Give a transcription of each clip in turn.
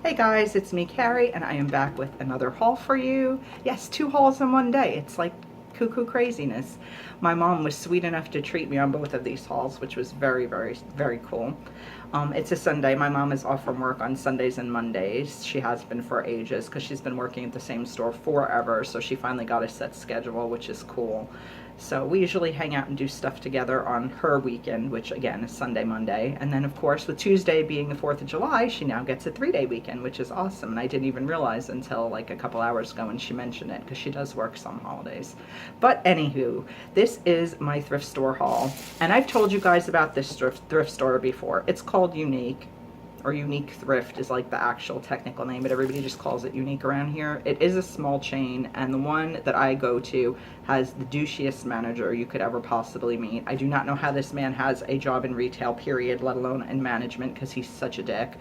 Hey guys, it's me, Carrie, and I am back with another haul for you. Yes, 2 hauls in one day. It's like cuckoo craziness. My mom was sweet enough to treat me on both of these hauls, which was very, very, very cool. It's a Sunday. My mom is off from work on Sundays and Mondays. She has been for ages because she's been working at the same store forever, so she finally got a set schedule, which is cool. So we usually hang out and do stuff together on her weekend, which again is Sunday, Monday. And then of course with Tuesday being the 4th of July, she now gets a 3-day weekend, which is awesome. And I didn't even realize until like a couple hours ago when she mentioned it, because she does work some holidays. But anywho, this is my thrift store haul. And I've told you guys about this thrift store before. It's called Unique. Or Unique Thrift is like the actual technical name, but everybody just calls it Unique around here. It is a small chain, and the one that I go to has the douchiest manager you could ever possibly meet. I do not know how this man has a job in retail, period, let alone in management, because he's such a dick.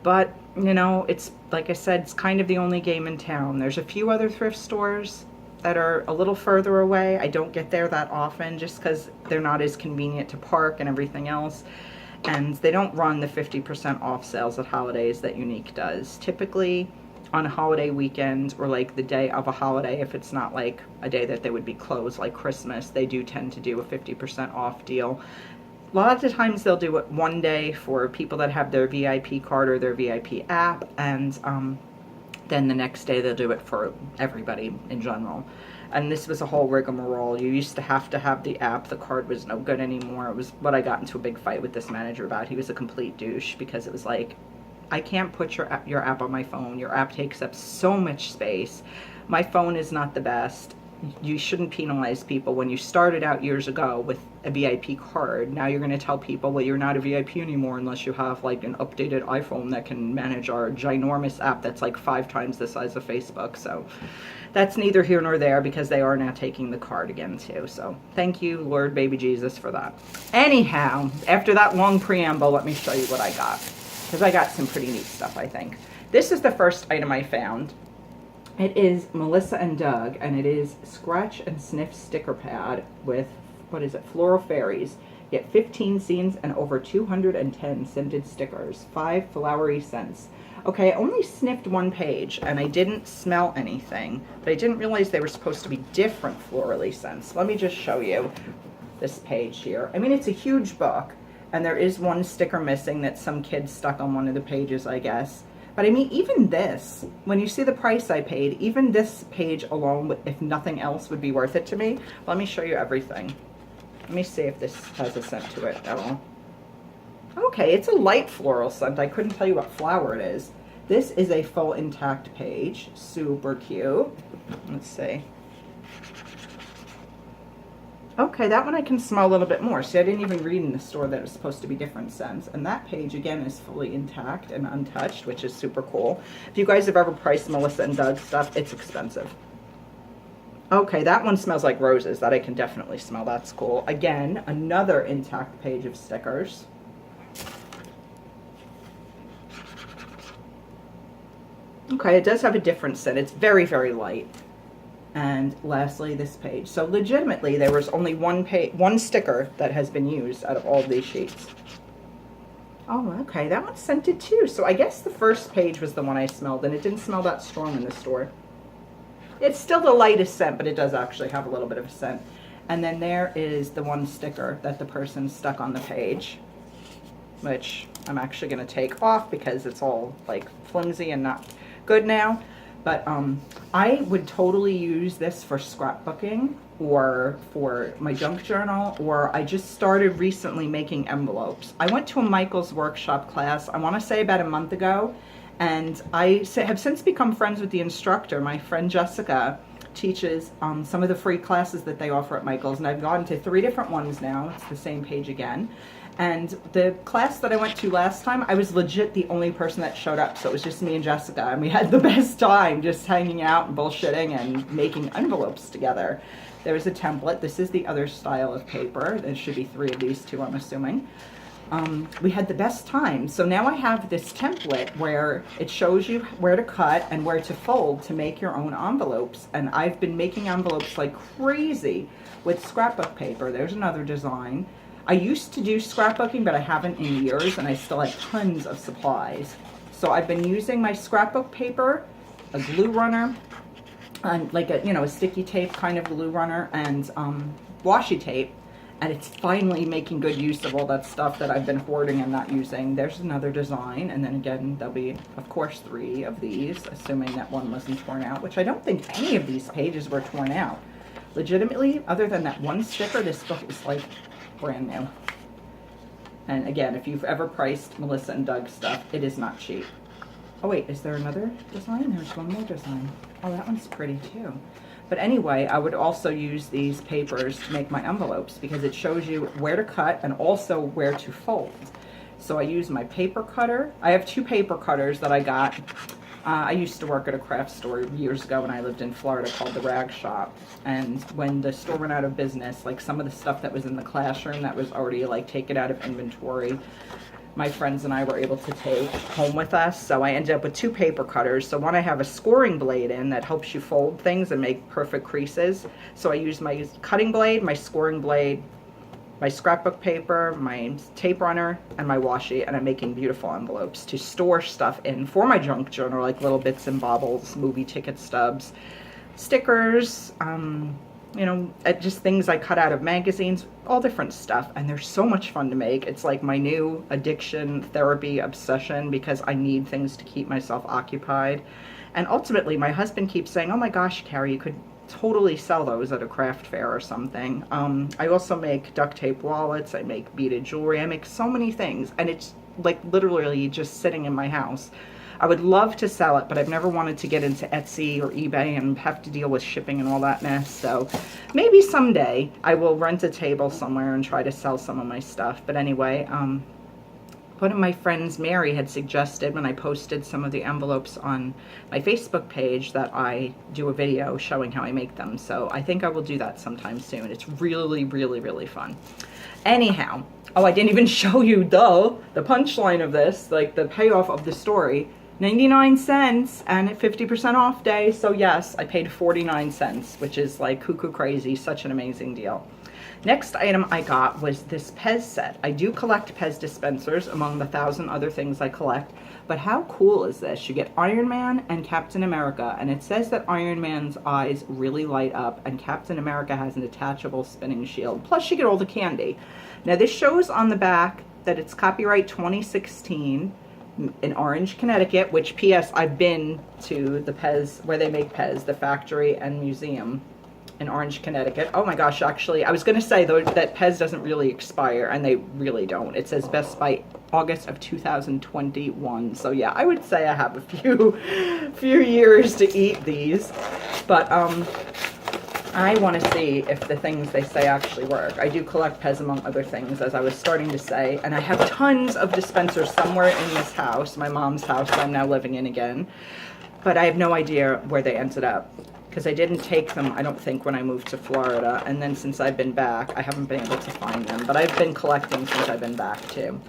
But, you know, it's, like I said, it's kind of the only game in town. There's a few other thrift stores that are a little further away. I don't get there that often just because they're not as convenient to park and everything else. And they don't run the 50% off sales at holidays that Unique does. Typically on a holiday weekend or like the day of a holiday, if it's not like a day that they would be closed like Christmas, they do tend to do a 50% off deal. A lot of the times they'll do it one day for people that have their VIP card or their VIP app, and then the next day they'll do it for everybody in general. And this was a whole rigmarole. You used to have the app. The card was no good anymore. It was what I got into a big fight with this manager about. He was a complete douche because it was like, I can't put your app on my phone. Your app takes up so much space. My phone is not the best. You shouldn't penalize people. When you started out years ago with a VIP card, now you're going to tell people, well, you're not a VIP anymore unless you have like an updated iPhone that can manage our ginormous app that's like 5 times the size of Facebook. So that's neither here nor there, because they are now taking the card again too. So thank you, Lord baby Jesus, for that. Anyhow, after that long preamble, let me show you what I got, because I got some pretty neat stuff, I think. This is the first item I found. It is Melissa & Doug, and it is Scratch and Sniff sticker pad with, what is it, Floral Fairies. You get 15 scenes and over 210 scented stickers, 5 flowery scents. Okay, I only sniffed one page, and I didn't smell anything, but I didn't realize they were supposed to be different florally scents. Let me just show you this page here. I mean, it's a huge book, and there is one sticker missing that some kid stuck on one of the pages, I guess. But I mean, even this, when you see the price I paid, even this page alone, if nothing else, would be worth it to me. Let me show you everything. Let me see if this has a scent to it at all. Okay, it's a light floral scent. I couldn't tell you what flower it is. This is a full intact page. Super cute. Let's see. Okay, that one I can smell a little bit more. See, I didn't even read in the store that it was supposed to be different scents. And that page, again, is fully intact and untouched, which is super cool. If you guys have ever priced Melissa & Doug stuff, it's expensive. Okay, that one smells like roses. That I can definitely smell. That's cool. Again, another intact page of stickers. Okay, it does have a different scent. It's very, very light. And lastly, this page. So legitimately, there was only one sticker that has been used out of all of these sheets. Oh, okay, that one's scented too. So I guess the first page was the one I smelled, and it didn't smell that strong in the store. It's still the lightest scent, but it does actually have a little bit of a scent. And then there is the one sticker that the person stuck on the page, which I'm actually going to take off because it's all like flimsy and not good now. But I would totally use this for scrapbooking or for my junk journal, or I just started recently making envelopes. I went to a Michael's workshop class, I want to say about a month ago, and I have since become friends with the instructor. My friend Jessica teaches some of the free classes that they offer at Michael's, and I've gone to 3 different ones now. It's the same page again. And the class that I went to last time, I was legit the only person that showed up. So it was just me and Jessica, and we had the best time just hanging out and bullshitting and making envelopes together. There was a template. This is the other style of paper. There should be 3 of these too, I'm assuming. We had the best time. So now I have this template where it shows you where to cut and where to fold to make your own envelopes. And I've been making envelopes like crazy with scrapbook paper. There's another design. I used to do scrapbooking, but I haven't in years, and I still have tons of supplies. So I've been using my scrapbook paper, a glue runner, and like a, you know, a sticky tape kind of glue runner, and washi tape. And it's finally making good use of all that stuff that I've been hoarding and not using. There's another design, and then again, there'll be, of course, 3 of these, assuming that one wasn't torn out, which I don't think any of these pages were torn out. Legitimately, other than that one sticker, this book is like brand new. And again, if you've ever priced Melissa and Doug stuff, it is not cheap. Oh wait, is there another design? There's one more design. Oh, that one's pretty too. But anyway, I would also use these papers to make my envelopes because it shows you where to cut and also where to fold. So I use my paper cutter. I have 2 paper cutters that I got. I used to work at a craft store years ago when I lived in Florida called the Rag Shop. And when the store went out of business, like some of the stuff that was in the classroom that was already like taken out of inventory, my friends and I were able to take home with us. So I ended up with 2 paper cutters. So one I have a scoring blade in that helps you fold things and make perfect creases. So I use my cutting blade, my scoring blade, my scrapbook paper, my tape runner, and my washi, and I'm making beautiful envelopes to store stuff in for my junk journal, like little bits and bobbles, movie ticket stubs, stickers, you know, just things I cut out of magazines, all different stuff. And they're so much fun to make. It's like my new addiction, therapy, obsession, because I need things to keep myself occupied. And ultimately, my husband keeps saying, oh my gosh, Carrie, you could totally sell those at a craft fair or something. I also make duct tape wallets. I make beaded jewelry. I make so many things. And it's like literally just sitting in my house. I would love to sell it, but I've never wanted to get into Etsy or eBay and have to deal with shipping and all that mess. So maybe someday I will rent a table somewhere and try to sell some of my stuff. But anyway, one of my friends, Mary, had suggested when I posted some of the envelopes on my Facebook page that I do a video showing how I make them. So I think I will do that sometime soon. It's really, really, really fun. Anyhow, oh, I didn't even show you, the punchline of this, like the payoff of the story. 99 cents and a 50% off day. So yes, I paid 49 cents, which is like cuckoo crazy. Such an amazing deal. Next item I got was this Pez set. I do collect Pez dispensers among the 1,000 other things I collect, but how cool is this? You get Iron Man and Captain America, and it says that Iron Man's eyes really light up, and Captain America has an attachable spinning shield. Plus you get all the candy. Now this shows on the back that it's copyright 2016 in Orange, Connecticut, which P.S. I've been to the Pez, where they make Pez, the factory and museum in Orange, Connecticut. Oh my gosh, actually, I was going to say though that Pez doesn't really expire, and they really don't. It says best by August of 2021. So yeah, I would say I have a few years to eat these. But I want to see if the things they say actually work. I do collect Pez among other things, as I was starting to say, and I have tons of dispensers somewhere in this house, my mom's house I'm now living in again, but I have no idea where they ended up, because I didn't take them, I don't think, when I moved to Florida, and then since I've been back, I haven't been able to find them, but I've been collecting since I've been back too.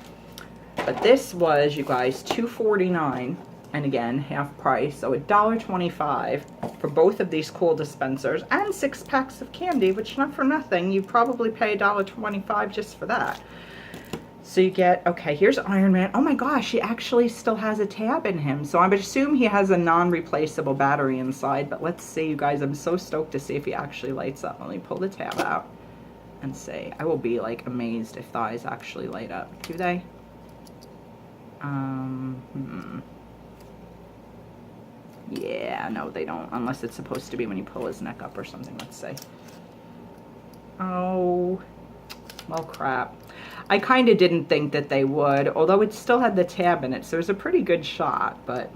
But this was, you guys, $2.49. And again, half price, so $1.25 for both of these cool dispensers and 6 packs of candy, which not for nothing, you probably pay $1.25 just for that. So you get, okay, here's Iron Man. Oh my gosh, he actually still has a tab in him. So I would assume he has a non-replaceable battery inside, but let's see, you guys, I'm so stoked to see if he actually lights up. Let me pull the tab out and see. I will be like amazed if the eyes actually light up. Do they? Yeah, no, they don't, unless it's supposed to be when you pull his neck up or something. Let's see. Oh, well, crap. I kind of didn't think that they would, although it still had the tab in it, so it was a pretty good shot, but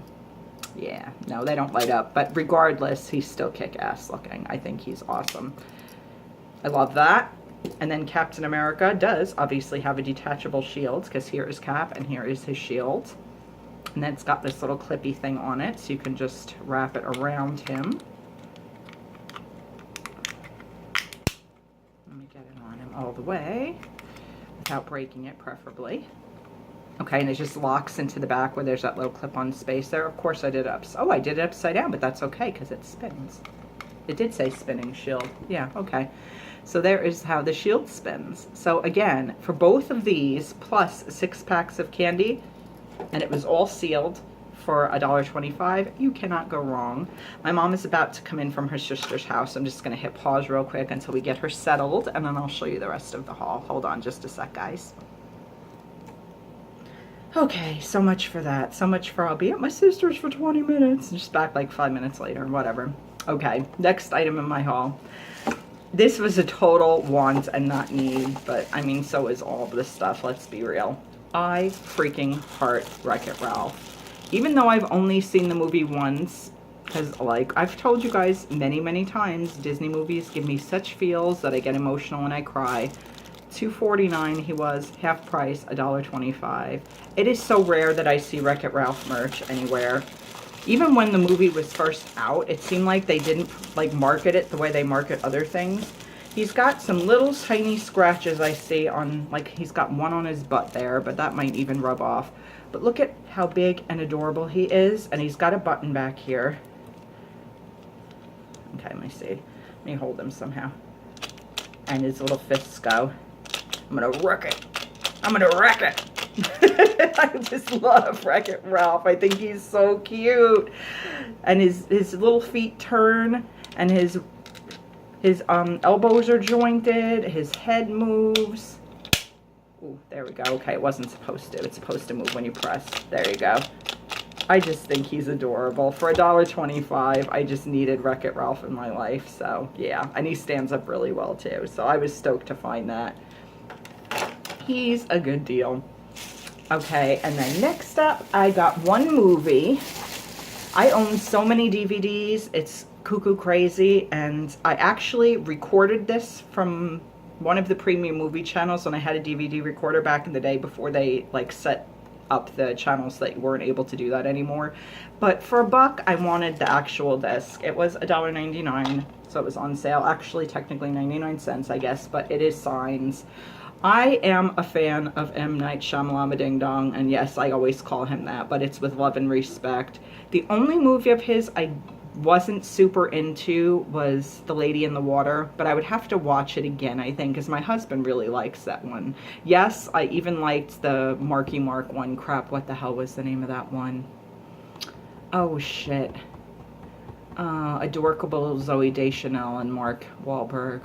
yeah, no, they don't light up. But regardless, he's still kick-ass looking. I think he's awesome. I love that. And then Captain America does obviously have a detachable shield, because here is Cap and here is his shield. And then it's got this little clippy thing on it, so you can just wrap it around him. Let me get it on him all the way, without breaking it, preferably. Okay, and it just locks into the back where there's that little clip-on space there. Of course I did it I did it upside down, but that's okay, because it spins. It did say spinning shield. Yeah, okay. So there is how the shield spins. So again, for both of these, plus 6 packs of candy, and it was all sealed for $1.25. You cannot go wrong. My mom is about to come in from her sister's house. I'm just going to hit pause real quick until we get her settled, and then I'll show you the rest of the haul. Hold on just a sec, guys. Okay, so much for that. So much for I'll be at my sister's for 20 minutes. Just back like 5 minutes later, whatever. Okay, next item in my haul. This was a total want and not need, but I mean, so is all of this stuff, let's be real. I freaking heart Wreck-It Ralph. Even though I've only seen the movie once, because like I've told you guys many, many times, Disney movies give me such feels that I get emotional and I cry. $2.49 he was, half price, $1.25. It is so rare that I see Wreck-It Ralph merch anywhere. Even when the movie was first out, it seemed like they didn't like market it the way they market other things. He's got some little tiny scratches I see on, like he's got one on his butt there, but that might even rub off. But look at how big and adorable he is, and he's got a button back here. Okay, let me see. Let me hold him somehow. And his little fists go. I'm gonna wreck it. I'm gonna wreck it. I just love Wreck-It Ralph. I think he's so cute. And his little feet turn, and his elbows are jointed, his head moves. Ooh, there we go. Okay, it wasn't supposed to. It's supposed to move when you press. There you go. I just think he's adorable. For $1.25, I just needed Wreck-It Ralph in my life. So, yeah. And he stands up really well, too. So, I was stoked to find that. He's a good deal. Okay, and then next up, I got one movie. I own so many DVDs. It's cuckoo crazy. And I actually recorded this from one of the premium movie channels when I had a DVD recorder back in the day before they like set up the channels that weren't able to do that anymore. But for $1, I wanted the actual disc. It was $1.99, so it was on sale. Actually, technically 99 cents, I guess, but it is Signs. I am a fan of M. Night Shyamalan Ding Dong, and yes, I always call him that, but it's with love and respect. The only movie of his I wasn't super into was The Lady in the Water, but I would have to watch it again, I think, because my husband really likes that one. Yes, I even liked the Marky Mark one. Crap, what the hell was the name of that one? Oh, shit. Adorable Zoe Deschanel and Mark Wahlberg.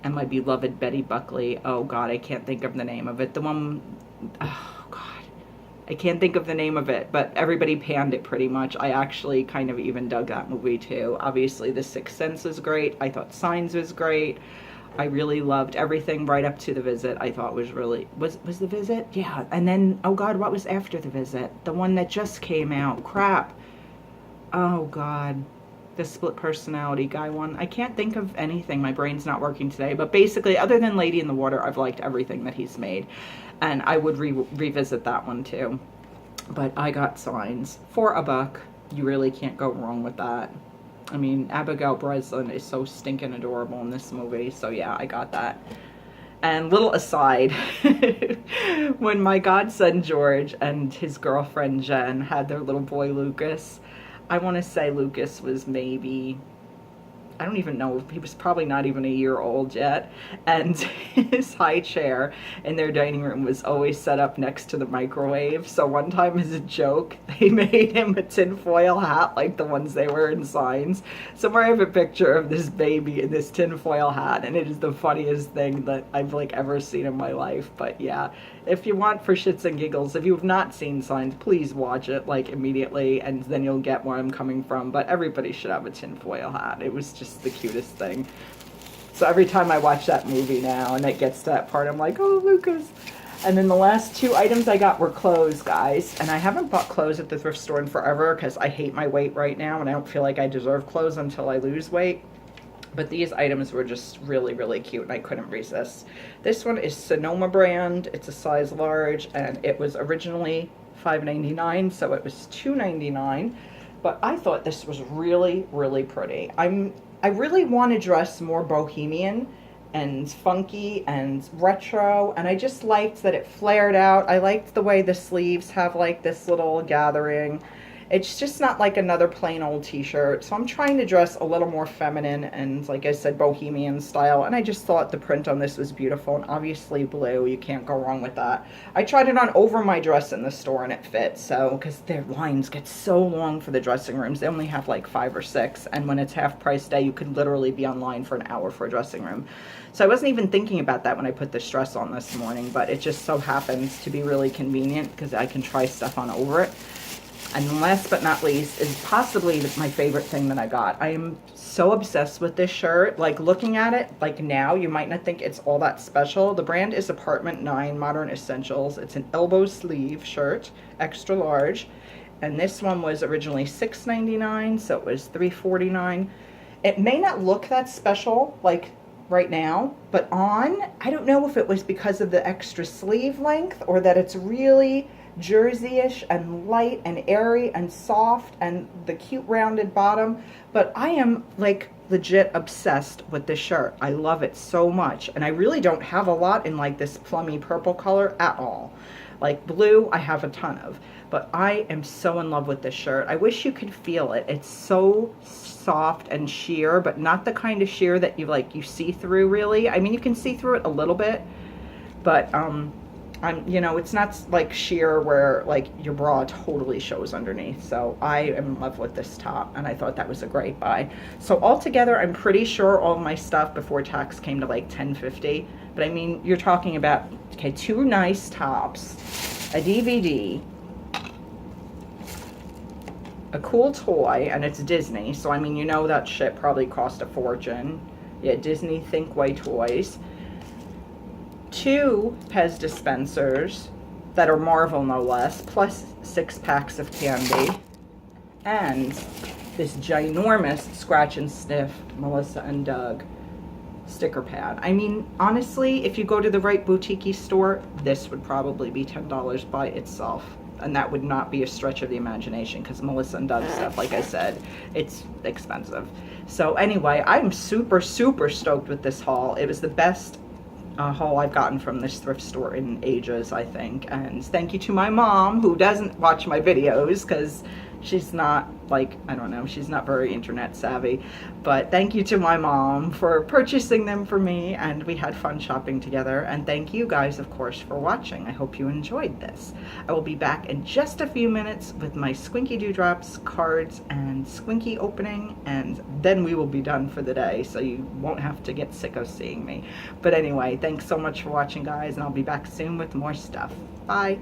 And my beloved Betty Buckley. Oh, God, I can't think of the name of it. The one... Oh, God. I can't think of the name of it, but everybody panned it pretty much. I actually kind of even dug that movie, too. Obviously, The Sixth Sense was great. I thought Signs was great. I really loved everything right up to The Visit. I thought was really... Was The Visit? Yeah. And then, oh, God, what was after The Visit? The one that just came out. Crap. Oh, God. The split personality guy one. I can't think of anything. My brain's not working today. But basically, other than Lady in the Water, I've liked everything that he's made. And I would revisit that one too. But I got Signs. For $1, you really can't go wrong with that. I mean, Abigail Breslin is so stinking adorable in this movie. So yeah, I got that. And little aside, when my godson George and his girlfriend Jen had their little boy Lucas, I want to say Lucas was maybe, I don't even know, he was probably not even a year old yet, and his high chair in their dining room was always set up next to the microwave. So one time as a joke, they made him a tinfoil hat like the ones they wear in Signs. Somewhere I have a picture of this baby in this tinfoil hat, and it is the funniest thing that I've like ever seen in my life. But yeah, if you want for shits and giggles, if you've not seen Signs, please watch it like immediately, and then you'll get where I'm coming from. But everybody should have a tinfoil hat. It was just the cutest thing. So every time I watch that movie now and it gets to that part, I'm like, oh, Lucas. And then the last 2 items I got were clothes, guys. And I haven't bought clothes at the thrift store in forever because I hate my weight right now and I don't feel like I deserve clothes until I lose weight. But these items were just really, really cute, and I couldn't resist. This one is Sonoma brand. It's a size large, and it was originally $5.99, so it was $2.99. But I thought this was really, really pretty. I really want to dress more bohemian and funky and retro, and I just liked that it flared out. I liked the way the sleeves have like this little gathering. It's just not like another plain old t-shirt. So I'm trying to dress a little more feminine and, like I said, bohemian style. And I just thought the print on this was beautiful. And obviously blue, you can't go wrong with that. I tried it on over my dress in the store and it fits. So, because their lines get so long for the dressing rooms. They only have like 5 or 6. And when it's half price day, you could literally be online for an hour for a dressing room. So I wasn't even thinking about that when I put this dress on this morning. But it just so happens to be really convenient because I can try stuff on over it. And last but not least is possibly my favorite thing that I got. I am so obsessed with this shirt. Like, looking at it, like now, you might not think it's all that special. The brand is Apartment 9 Modern Essentials. It's an elbow sleeve shirt, extra large. And this one was originally $6.99, so it was $3.49. It may not look that special, like right now, but on, I don't know if it was because of the extra sleeve length or that it's really jersey-ish and light and airy and soft and the cute rounded bottom. But I am like legit obsessed with this shirt. I love it so much, and I really don't have a lot in like this plummy purple color at all. Like blue I have a ton of, but I am so in love with this shirt. I wish you could feel it. It's so soft and sheer, but not the kind of sheer that you see through really. I mean, you can see through it a little bit, but it's not like sheer where like your bra totally shows underneath. So I am in love with this top, and I thought that was a great buy. So altogether, I'm pretty sure all my stuff before tax came to like $10.50. But I mean, you're talking about, okay, 2 nice tops, a DVD, a cool toy, and it's Disney. So I mean, you know that shit probably cost a fortune. Yeah, Disney Thinkway toys. 2 Pez dispensers that are Marvel no less, plus 6 packs of candy, and this ginormous scratch and sniff Melissa and Doug sticker pad. I mean, honestly, if you go to the right boutique store, this would probably be $10 by itself. And that would not be a stretch of the imagination, because Melissa and Doug stuff, like I said, it's expensive. So anyway, I'm super, super stoked with this haul. It was the best haul I've gotten from this thrift store in ages, I think. And thank you to my mom, who doesn't watch my videos because she's not, like, I don't know, she's not very internet savvy. But thank you to my mom for purchasing them for me, and we had fun shopping together. And thank you guys, of course, for watching. I hope you enjoyed this. I will be back in just a few minutes with my Squinky Dewdrops, cards, and Squinky opening, and then we will be done for the day, so you won't have to get sick of seeing me. But anyway, thanks so much for watching, guys, and I'll be back soon with more stuff. Bye.